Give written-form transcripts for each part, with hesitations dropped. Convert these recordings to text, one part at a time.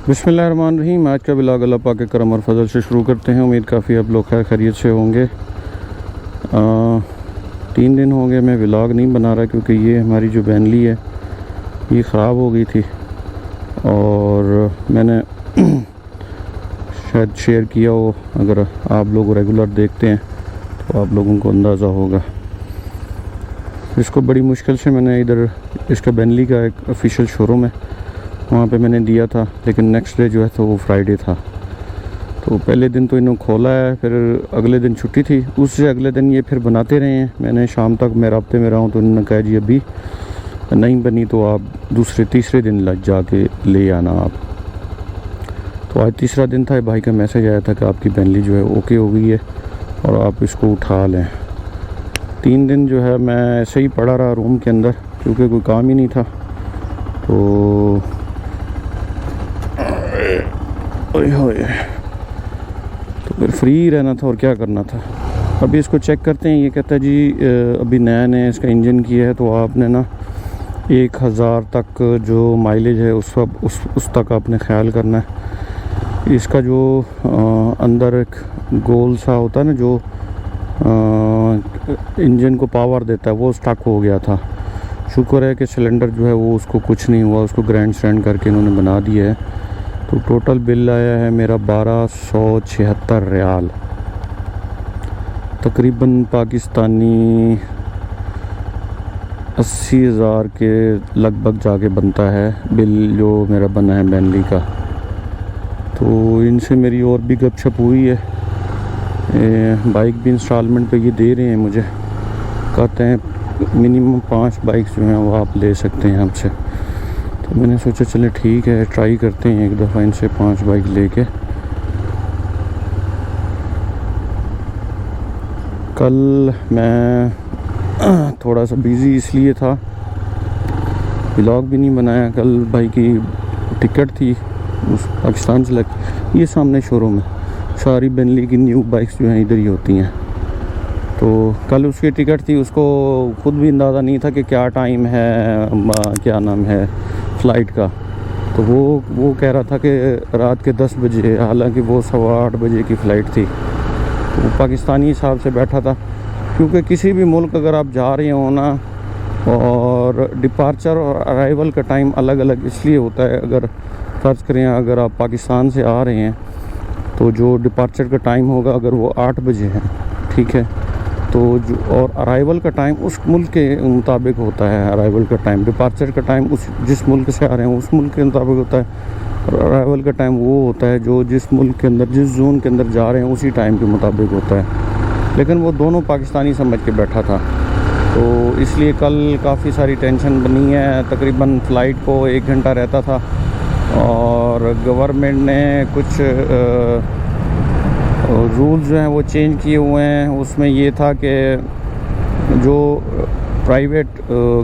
बिस्मिल्लाहिर्रहमानिर्रहीम। आज का ब्लॉग अल्लाह पाक के करम और फजल से शुरू करते हैं। उम्मीद काफ़ी आप लोग खैर खैरियत से होंगे। 3 दिन हो गए मैं ब्लॉग नहीं बना रहा क्योंकि ये हमारी जो बैनली है ये ख़राब हो गई थी और मैंने शायद शेयर किया हो। अगर आप लोग रेगुलर देखते हैं तो आप लोगों को अंदाज़ा होगा। इसको बड़ी मुश्किल से मैंने इधर इसका बैनली का एक ऑफिशियल शोरूम है वहाँ पे मैंने दिया था, लेकिन नेक्स्ट डे जो है तो वो फ्राइडे था। तो पहले दिन तो इन्होंने खोला है, फिर अगले दिन छुट्टी थी, उससे अगले दिन ये फिर बनाते रहे हैं। मैंने शाम तक मैं राब्ते में रहा हूँ तो उन्होंने कहा जी अभी नहीं बनी तो आप दूसरे तीसरे दिन लग जाके ले आना आप। तो आज तीसरा दिन था, भाई का मैसेज आया था कि आपकी बैनली जो है ओके हो गई है और आप इसको उठा लें। 3 दिन जो है मैं ऐसे ही पड़ा रहा रूम के अंदर क्योंकि कोई काम ही नहीं था। तो तो फिर फ्री रहना था और क्या करना था। अभी इसको चेक करते हैं। ये कहता है जी अभी नया नया इसका इंजन किया है तो आपने ना 1000 तक जो माइलेज है उस तक आपने ख्याल करना है। इसका जो अंदर एक गोल सा होता है ना जो इंजन को पावर देता है वो स्टक हो गया था। शुक्र है कि सिलेंडर जो है वो उसको कुछ नहीं हुआ, उसको ग्रैंड स्टैंड करके इन्होंने बना दिया है। तो टोटल बिल आया है मेरा 1276 रियाल, तकरीबन पाकिस्तानी 80,000 के लगभग जाके बनता है बिल जो मेरा बना है बैनली का। तो इनसे मेरी और भी गपशप हुई है। बाइक भी इंस्टॉलमेंट पे ये दे रहे हैं मुझे, कहते हैं मिनिमम 5 बाइक्स जो हैं वो आप ले सकते हैं हमसे। तो मैंने सोचा चले ठीक है ट्राई करते हैं एक दफ़ा इनसे 5 बाइक लेके। कल मैं थोड़ा सा बिज़ी इसलिए था व्लॉग भी नहीं बनाया। कल भाई की टिकट थी उस पाकिस्तान से लग, ये सामने शोरूम है, सारी बैनली की न्यू बाइक्स जो हैं इधर ही होती हैं। तो कल उसकी टिकट थी, उसको खुद भी अंदाज़ा नहीं था कि क्या टाइम है, क्या नाम है फ़्लाइट का। तो वो कह रहा था कि रात के 10 बजे, हालांकि वो 8:15 बजे की फ़्लाइट थी। तो वो पाकिस्तानी हिसाब से बैठा था क्योंकि किसी भी मुल्क अगर आप जा रहे हो ना और डिपार्चर और अराइवल का टाइम अलग अलग इसलिए होता है। अगर फ़र्ज़ करें अगर आप पाकिस्तान से आ रहे हैं तो जो डिपार्चर का टाइम होगा अगर वो 8 बजे है, ठीक है, तो जो और अराइवल का टाइम उस मुल्क के मुताबिक होता है। अराइवल का टाइम, डिपार्चर का टाइम उस जिस मुल्क से आ रहे हैं उस मुल्क के मुताबिक होता है, और अराइवल का टाइम वो होता है जो जिस मुल्क के अंदर जिस जोन के अंदर जा रहे हैं उसी टाइम के मुताबिक होता है। लेकिन वो दोनों पाकिस्तानी समझ के बैठा था, तो इसलिए कल काफ़ी सारी टेंशन बनी है। तकरीबन फ़्लाइट को 1 घंटा रहता था और गवर्नमेंट ने कुछ रूल्स जो हैं वो चेंज किए हुए हैं। उसमें ये था कि जो प्राइवेट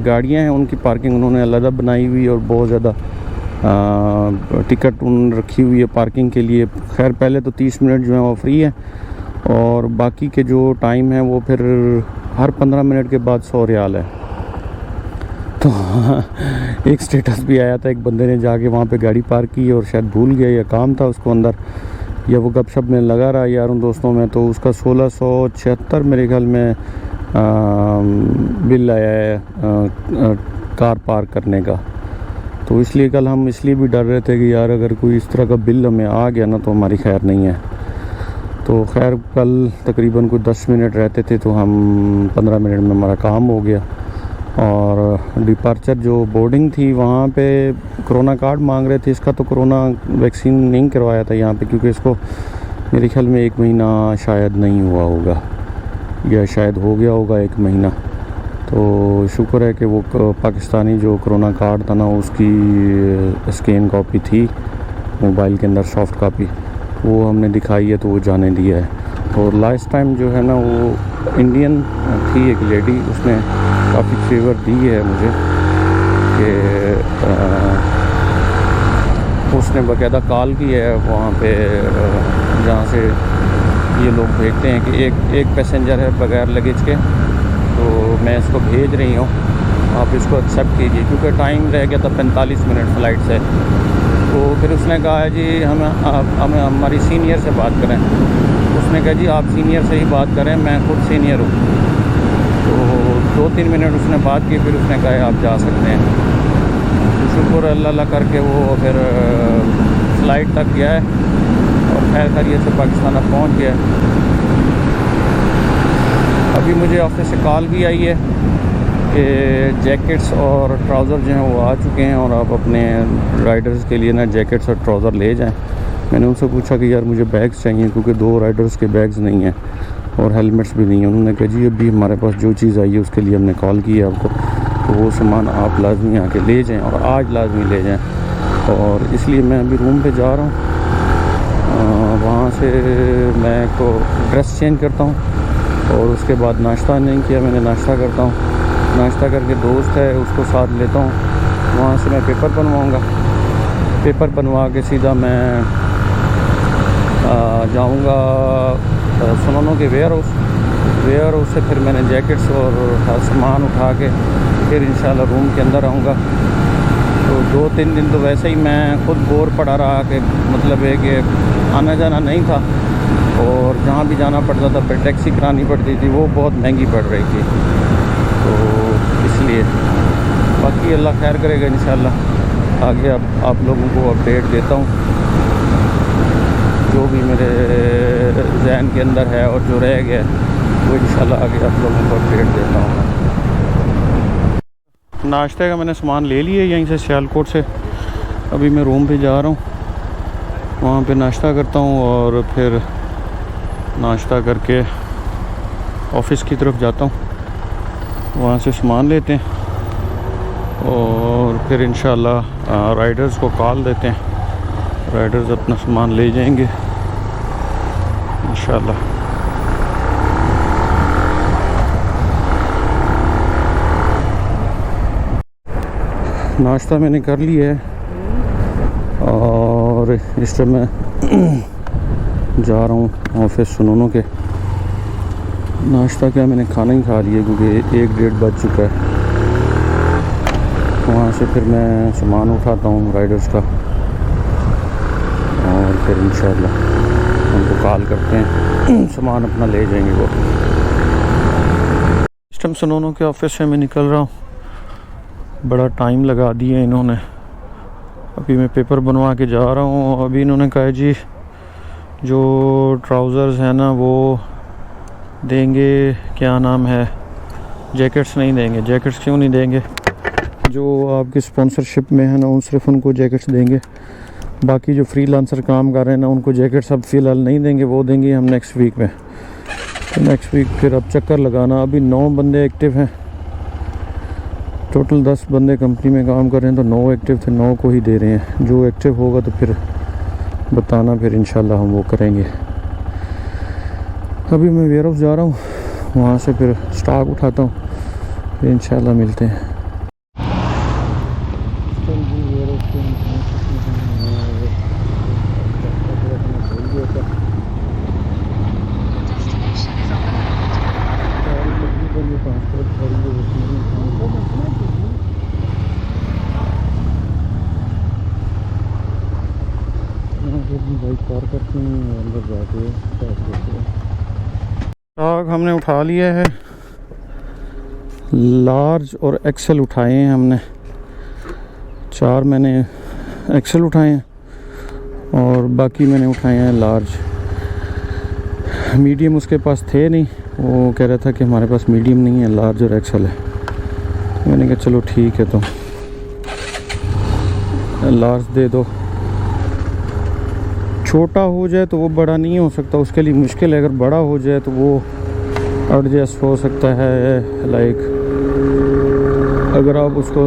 गाड़ियां हैं उनकी पार्किंग उन्होंने अलग बनाई हुई है और बहुत ज़्यादा टिकट उन्होंने रखी हुई है पार्किंग के लिए। खैर पहले तो 30 मिनट जो है वो फ्री है और बाकी के जो टाइम है वो फिर हर 15 मिनट के बाद 100 रियाल है। तो एक स्टेटस भी आया था, एक बंदे ने जाके वहाँ पे गाड़ी पार्क की और शायद भूल गया या काम था उसको अंदर, या वो गपशप में लगा रहा यारों दोस्तों में, तो उसका 1676 मेरे ख्याल में बिल आया है कार पार्क करने का। तो इसलिए कल हम इसलिए भी डर रहे थे कि यार अगर कोई इस तरह का बिल हमें आ गया ना तो हमारी खैर नहीं है। तो खैर कल तकरीबन कोई 10 मिनट रहते थे तो हम 15 मिनट में हमारा काम हो गया। और डिपार्चर जो बोर्डिंग थी वहाँ पे कोरोना कार्ड मांग रहे थे। इसका तो कोरोना वैक्सीन नहीं करवाया था यहाँ पे क्योंकि इसको मेरे ख्याल में 1 महीना शायद नहीं हुआ होगा या शायद हो गया होगा 1 महीना। तो शुक्र है कि वो पाकिस्तानी जो कोरोना कार्ड था ना उसकी स्कैन कॉपी थी मोबाइल के अंदर, सॉफ्ट कॉपी, वो हमने दिखाई है तो वो जाने दिया है। और लास्ट टाइम जो है ना वो इंडियन थी एक लेडी, उसने काफ़ी फेवर दी है मुझे कि उसने बाकायदा कॉल की है वहाँ पे जहाँ से ये लोग भेजते हैं कि एक पैसेंजर है बगैर लगेज के, तो मैं इसको भेज रही हूँ, आप इसको एक्सेप्ट कीजिए क्योंकि टाइम रह गया था 45 मिनट फ़्लाइट से। तो फिर उसने कहा है जी हमें हमारी सीनियर से बात करें। उसने कहा जी आप सीनियर से ही बात करें, मैं खुद सीनियर हूँ। तो 2-3 मिनट उसने बात की, फिर उसने कहा आप जा सकते हैं। तो शुक्र अल्लाह करके वो फिर फ़्लाइट तक गया है और खैर खैरियत से पाकिस्तान अब पहुँच गया है। अभी मुझे ऑफिस से कॉल भी आई है कि जैकेट्स और ट्राउज़र जो हैं वो आ चुके हैं और आप अपने राइडर्स के लिए ना जैकेट्स और ट्राउज़र ले जाएं। मैंने उनसे पूछा कि यार मुझे बैग्स चाहिए क्योंकि 2 राइडर्स के बैग्स नहीं हैं और हेलमेट्स भी नहीं हैं। उन्होंने कहा जी अभी हमारे पास जो चीज़ आई है उसके लिए हमने कॉल की है आपको, तो वो सामान आप लाजमी आके ले जाएँ और आज लाजमी ले जाएँ। और इसलिए मैं अभी रूम पे जा रहा हूँ, वहाँ से मैं को ड्रेस चेंज करता हूँ और उसके बाद नाश्ता नहीं किया मैंने, नाश्ता करता हूँ। नाश्ता करके दोस्त है उसको साथ लेता हूँ, वहाँ से मैं पेपर बनवाऊँगा। पेपर बनवा के सीधा मैं जाऊँगा सुनोनो के वेयर हाउस से फिर मैंने जैकेट्स और सामान उठा के फिर इंशाल्लाह रूम के अंदर आऊँगा। तो 2-3 दिन तो वैसे ही मैं खुद बोर पड़ा रहा कि मतलब है कि आना जाना नहीं था और जहाँ भी जाना पड़ता था फिर टैक्सी करानी पड़ती थी, वो बहुत महंगी पड़ रही थी। तो इसलिए बाकी अल्लाह खैर करेगा इंशाल्लाह, आगे अब आप लोगों को अपडेट देता हूँ जो भी मेरे जहन के अंदर है और जो रह गया वो इंशाल्लाह आगे आप लोगों को अपडेट देता हूँ। नाश्ते का मैंने सामान ले लिया यहीं से सियालकोट से। अभी मैं रूम पे जा रहा हूँ, वहाँ पे नाश्ता करता हूँ और फिर नाश्ता करके ऑफ़िस की तरफ जाता हूँ, वहाँ से सामान लेते हैं और फिर इंशाल्लाह राइडर्स को कॉल देते हैं, राइडर्स अपना सामान ले जाएंगे इंशाल्लाह। नाश्ता मैंने कर लिया है और इस टाइम मैं जा रहा हूँ ऑफिस सुनोनो के। नाश्ता क्या मैंने खाना ही खा लिया क्योंकि 1-1:30 बज चुका है। वहाँ से फिर मैं सामान उठाता हूँ राइडर्स का और फिर इंशाल्लाह उनको कॉल करते हैं, सामान अपना ले जाएंगे वो। इस टाइम सुनोनो के ऑफिस से मैं निकल रहा हूँ, बड़ा टाइम लगा दिया इन्होंने। अभी मैं पेपर बनवा के जा रहा हूँ। अभी इन्होंने कहा जी जो ट्राउज़र्स हैं ना वो देंगे, क्या नाम है, जैकेट्स नहीं देंगे। जैकेट्स क्यों नहीं देंगे? जो आपकी स्पॉन्सरशिप में है ना उन सिर्फ उनको जैकेट्स देंगे, बाकी जो फ्रीलांसर काम कर रहे हैं ना उनको जैकेट्स अब फ़िलहाल नहीं देंगे, वो देंगे हम नेक्स्ट वीक में। तो नेक्स्ट वीक फिर अब चक्कर लगाना। अभी 9 बंदे एक्टिव हैं, टोटल 10 बंदे कंपनी में काम कर रहे हैं, तो 9 एक्टिव थे, 9 को ही दे रहे हैं। जो एक्टिव होगा तो फिर बताना, फिर इंशाल्लाह हम वो करेंगे। अभी मैं वेयर हाउस जा रहा हूँ, वहाँ से फिर स्टॉक उठाता हूँ, फिर इंशाल्लाह मिलते हैं। बाइक पार करते हैं, अंदर जाके स्टॉक हमने उठा लिया है। लार्ज और एक्सेल उठाए हैं हमने, 4 मैंने एक्सेल उठाए हैं और बाकी मैंने उठाए हैं लार्ज। मीडियम उसके पास थे नहीं, वो कह रहा था कि हमारे पास मीडियम नहीं है, लार्ज और एक्सेल है। मैंने कहा चलो ठीक है, तो लार्ज दे दो। छोटा हो जाए तो वो बड़ा नहीं हो सकता, उसके लिए मुश्किल है। अगर बड़ा हो जाए तो वो एडजस्ट हो सकता है, लाइक अगर आप उसको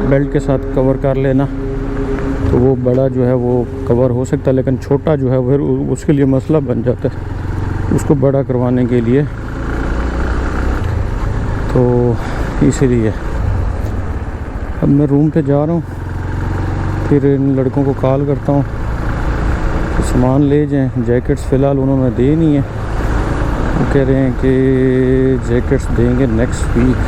बेल्ट के साथ कवर कर लेना तो वो बड़ा जो है वो कवर हो सकता है, लेकिन छोटा जो है वो उसके लिए मसला बन जाता है उसको बड़ा करवाने के लिए। तो इसीलिए अब मैं रूम पे जा रहा हूँ, फिर इन लड़कों को कॉल करता हूँ तो सामान ले जाएं। जैकेट्स फ़िलहाल उन्होंने दे नहीं है, वो कह रहे हैं कि जैकेट्स देंगे नेक्स्ट वीक,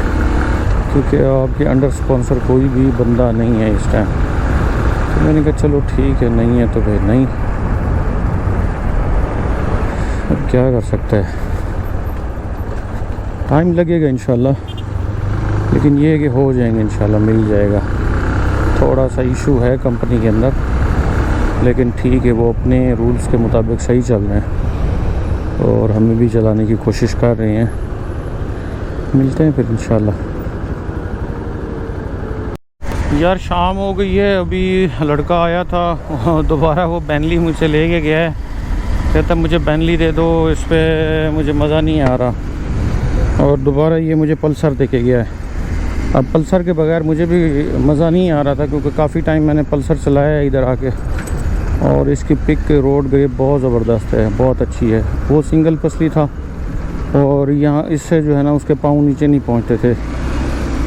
क्योंकि आपके अंडर स्पॉन्सर कोई भी बंदा नहीं है इस टाइम। तो मैंने कहा चलो ठीक है, नहीं है तो भाई नहीं, अब क्या कर सकते हैं। टाइम लगेगा इंशाल्लाह, लेकिन ये है कि हो जाएंगे इंशाल्लाह, मिल जाएगा। थोड़ा सा इशू है कंपनी के अंदर, लेकिन ठीक है, वो अपने रूल्स के मुताबिक सही चल रहे हैं और हमें भी चलाने की कोशिश कर रहे हैं। मिलते हैं फिर इंशाल्लाह। यार शाम हो गई है, अभी लड़का आया था, दोबारा वो बेनली मुझसे ले के गया है, कहता मुझे बेनली दे दो, इस पर मुझे मज़ा नहीं आ रहा। और दोबारा ये मुझे पल्सर दे के गया है। अब पल्सर के बगैर मुझे भी मज़ा नहीं आ रहा था, क्योंकि काफ़ी टाइम मैंने पल्सर चलाया है इधर आके, और इसकी पिक रोड ग्रिप बहुत ज़बरदस्त है, बहुत अच्छी है। वो सिंगल पसली था और यहाँ इससे जो है ना उसके पाँव नीचे नहीं पहुँचते थे,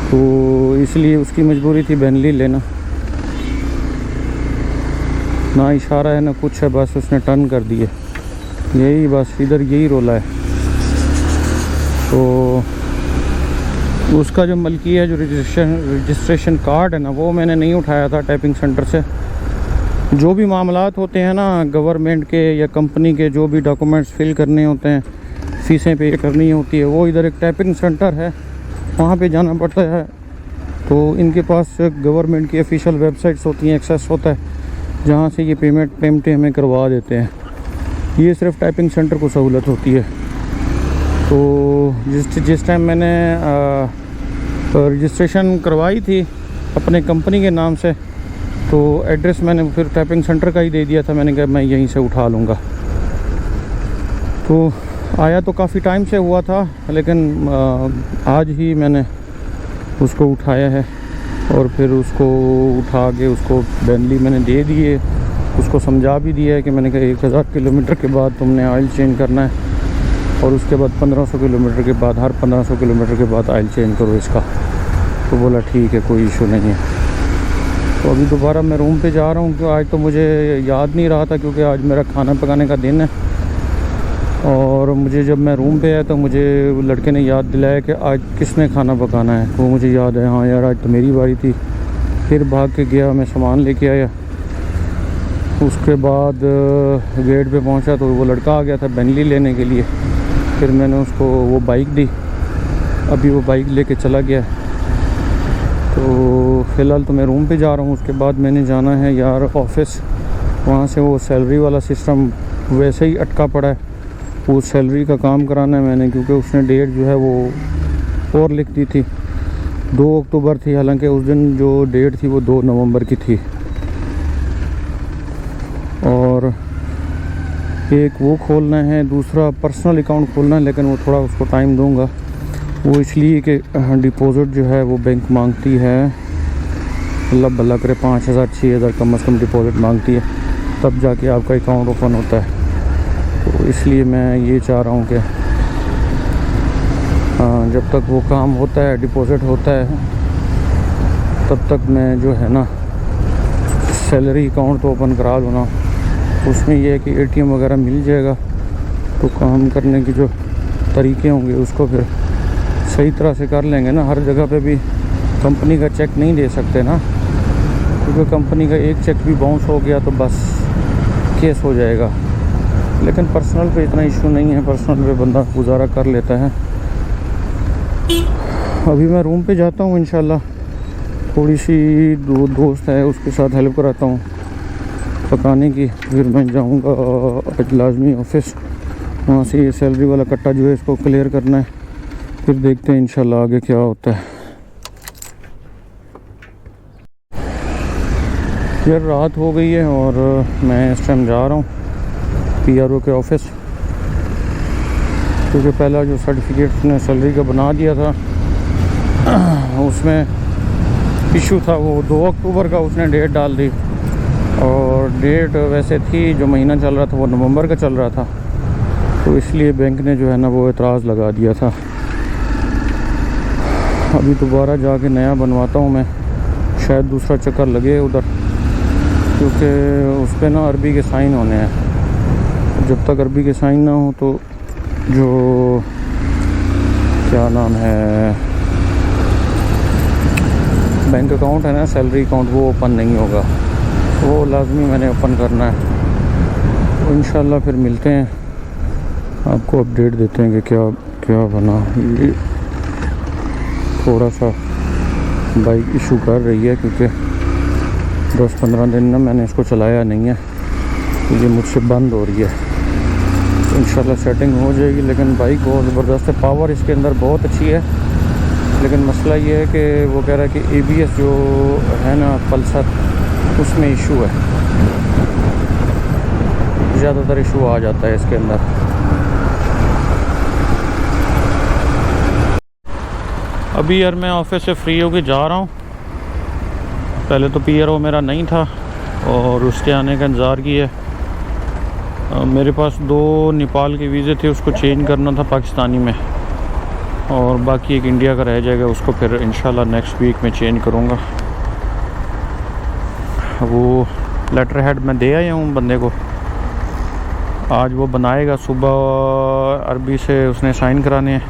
तो इसलिए उसकी मजबूरी थी बेनली लेना। ना इशारा है ना कुछ है, बस उसने टर्न कर दिए, यही बस इधर यही रोला है। तो उसका जो मलकी है, जो रजिस्ट्रेशन कार्ड है ना, वो मैंने नहीं उठाया था टाइपिंग सेंटर से। जो भी मामलात होते हैं ना गवर्नमेंट के या कंपनी के, जो भी डॉक्यूमेंट्स फिल करने होते हैं, फ़ीसें पे करनी होती है, वो इधर एक टाइपिंग सेंटर है, वहाँ पे जाना पड़ता है। तो इनके पास गवर्नमेंट की ऑफिशियल वेबसाइट्स होती हैं, एक्सेस होता है, जहाँ से ये पेमेंटें हमें करवा देते हैं। ये सिर्फ टाइपिंग सेंटर को सहूलत होती है। तो जिस टाइम मैंने रजिस्ट्रेशन करवाई थी अपने कंपनी के नाम से, तो एड्रेस मैंने फिर टाइपिंग सेंटर का ही दे दिया था। मैंने कहा मैं यहीं से उठा लूँगा। तो आया तो काफ़ी टाइम से हुआ था, लेकिन आज ही मैंने उसको उठाया है और फिर उसको उठा के उसको बेनली मैंने दे दिए। उसको समझा भी दिया है कि मैंने कहा 1000 किलोमीटर के बाद तुमने ऑयल चेंज करना है, और उसके बाद 1500 किलोमीटर के बाद, हर 1500 किलोमीटर के बाद ऑयल चेंज करो इसका। तो बोला ठीक है, कोई इशू नहीं है। तो अभी दोबारा मैं रूम पे जा रहा हूँ, क्योंकि आज तो मुझे याद नहीं रहा था, क्योंकि आज मेरा खाना पकाने का दिन है। और मुझे जब मैं रूम पे आया तो मुझे लड़के ने याद दिलाया कि आज किसने खाना पकाना है। तो मुझे याद है, हाँ यार आज तो मेरी बारी थी। फिर भाग के गया, मैं सामान लेके आया। उसके बाद गेट पे पहुंचा तो वो लड़का आ गया था बेनली लेने के लिए। फिर मैंने उसको वो बाइक दी, अभी वो बाइक लेके चला गया। तो फ़िलहाल तो मैं रूम पे जा रहा हूँ। उसके बाद मैंने जाना है यार ऑफिस, वहाँ से वो सैलरी वाला सिस्टम वैसे ही अटका पड़ा है, वो सैलरी का काम कराना है मैंने, क्योंकि उसने डेट जो है वो और लिख दी थी, 2 अक्टूबर थी, हालांकि उस दिन जो डेट थी वो 2 नवंबर की थी। और एक वो खोलना है, दूसरा पर्सनल अकाउंट खोलना है, लेकिन वो थोड़ा उसको टाइम दूंगा। वो इसलिए कि डिपॉज़िट जो है वो बैंक मांगती है, अल्लाह भला करे 5000 6000 कम से कम डिपॉज़िट मांगती है, तब जाके आपका अकाउंट ओपन होता है। तो इसलिए मैं ये चाह रहा हूँ कि जब तक वो काम होता है, डिपॉज़िट होता है, तब तक मैं जो है ना सैलरी अकाउंट तो ओपन करा लूँ ना। उसमें यह है कि एटीएम वगैरह मिल जाएगा, तो काम करने की जो तरीके होंगे उसको फिर सही तरह से कर लेंगे ना। हर जगह पे भी कंपनी का चेक नहीं दे सकते ना, क्योंकि कंपनी का एक चेक भी बाउंस हो गया तो बस केस हो जाएगा। लेकिन पर्सनल पे इतना इशू नहीं है, पर्सनल पे बंदा गुजारा कर लेता है। अभी मैं रूम पे जाता हूँ इंशाल्लाह, थोड़ी सी दोस्त है उसके साथ हेल्प कराता हूँ पकाने की, फिर मैं जाऊँगा आज लाजमी ऑफिस। वहाँ से ये सैलरी वाला कट्टा जो है इसको क्लियर करना है, फिर देखते हैं इंशाल्लाह आगे क्या होता है। यार रात हो गई है और मैं इस टाइम जा रहा हूँ PRO के ऑफिस, क्योंकि पहला जो सर्टिफिकेट ने सैलरी का बना दिया था उसमें इशू था, वो 2 अक्टूबर का उसने डेट डाल दी, और डेट वैसे थी जो महीना चल रहा था वो नवंबर का चल रहा था। तो इसलिए बैंक ने जो है ना वो एतराज़ लगा दिया था। अभी दोबारा जाके नया बनवाता हूँ मैं, शायद दूसरा चक्कर लगे उधर, क्योंकि उस पर ना अरबी के साइन होने हैं। जब तक अरबी के साइन ना हो तो जो क्या नाम है बैंक अकाउंट है ना, सैलरी अकाउंट, वो ओपन नहीं होगा। वो लाजमी मैंने ओपन करना है। तो इंशाल्लाह फिर मिलते हैं, आपको अपडेट देते हैं कि क्या क्या बना। ये थोड़ा सा बाइक इशू कर रही है क्योंकि 10-15 दिन ना मैंने इसको चलाया नहीं है, तो ये मुझसे बंद हो रही है। तो इंशाल्लाह सेटिंग हो जाएगी। लेकिन बाइक बहुत ज़बरदस्त है, पावर इसके अंदर बहुत अच्छी है। लेकिन मसला ये है कि वो कह रहा है कि ABS जो है ना पल्सर, उसमें इशू है, ज़्यादातर इशू आ जाता है इसके अंदर। अभी यार मैं ऑफिस से फ्री होके जा रहा हूँ। पहले तो PRO मेरा नहीं था और उसके आने का इंतज़ार किया। मेरे पास 2 नेपाल के वीज़े थे, उसको चेंज करना था पाकिस्तानी में, और बाकी एक इंडिया का रह जाएगा, उसको फिर इंशाल्लाह नेक्स्ट वीक में चेंज करूँगा। वो लेटर हेड मैं दे आया हूँ बंदे को, आज वो बनाएगा। सुबह अरबी से उसने साइन कराने हैं,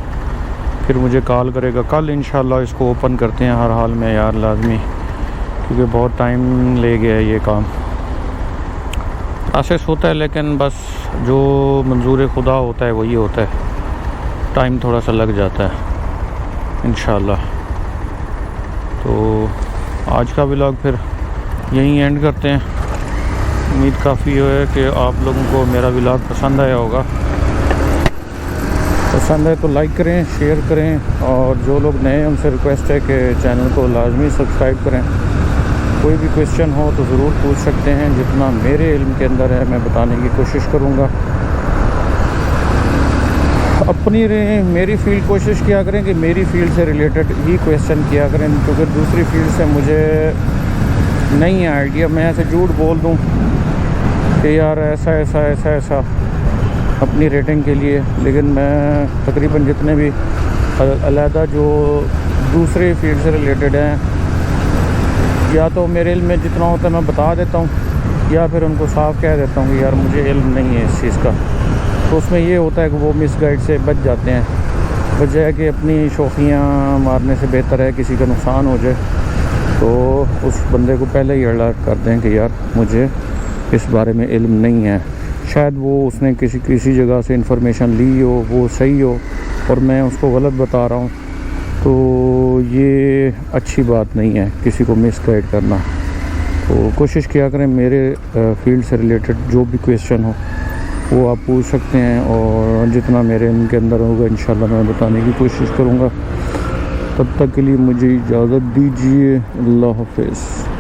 फिर मुझे कॉल करेगा। कल इंशाल्लाह इसको ओपन करते हैं हर हाल में यार, लाजमी, क्योंकि बहुत टाइम ले गया है ये काम। प्रोसेस होता है लेकिन बस जो मंजूर खुदा होता है वही होता है, टाइम थोड़ा सा लग जाता है इंशाल्लाह। तो आज का व्लॉग फिर यहीं एंड करते हैं। उम्मीद काफ़ी है कि आप लोगों को मेरा व्लॉग पसंद आया होगा। पसंद है तो लाइक करें, शेयर करें, और जो लोग नए हैं उनसे रिक्वेस्ट है कि चैनल को लाजमी सब्सक्राइब करें। कोई भी क्वेश्चन हो तो ज़रूर पूछ सकते हैं, जितना मेरे इल्म के अंदर है मैं बताने की कोशिश करूँगा। अपनी मेरी फील्ड कोशिश किया करें कि मेरी फील्ड से रिलेटेड ही क्वेश्चन किया करें, क्योंकि दूसरी फील्ड से मुझे नहीं है आइडिया। मैं ऐसे झूठ बोल दूँ कि यार ऐसा ऐसा ऐसा ऐसा अपनी रेटिंग के लिए, लेकिन मैं तकरीबन जितने भी अलहदा जो दूसरे फील्ड से रिलेटेड हैं, या तो मेरे इल्म में जितना होता है मैं बता देता हूँ, या फिर उनको साफ कह देता हूँ कि यार मुझे इल्म नहीं है इस चीज़ का। तो उसमें ये होता है कि वो मिसगाइड से बच जाते हैं, बजाय कि अपनी शौकियाँ मारने से बेहतर है किसी का नुकसान हो जाए तो उस बंदे को पहले ही अलर्ट कर दें कि यार मुझे इस बारे में इल्म नहीं है। शायद वो उसने किसी जगह से इंफॉर्मेशन ली हो, वो सही हो, और मैं उसको गलत बता रहा हूँ, तो ये अच्छी बात नहीं है किसी को मिसगाइड करना। तो कोशिश किया करें मेरे फील्ड से रिलेटेड जो भी क्वेश्चन हो वो आप पूछ सकते हैं, और जितना मेरे इनके अंदर होगा इंशाल्लाह मैं बताने की कोशिश करूँगा। तब तक के लिए मुझे इजाज़त दीजिए। अल्लाह हाफ़िज़।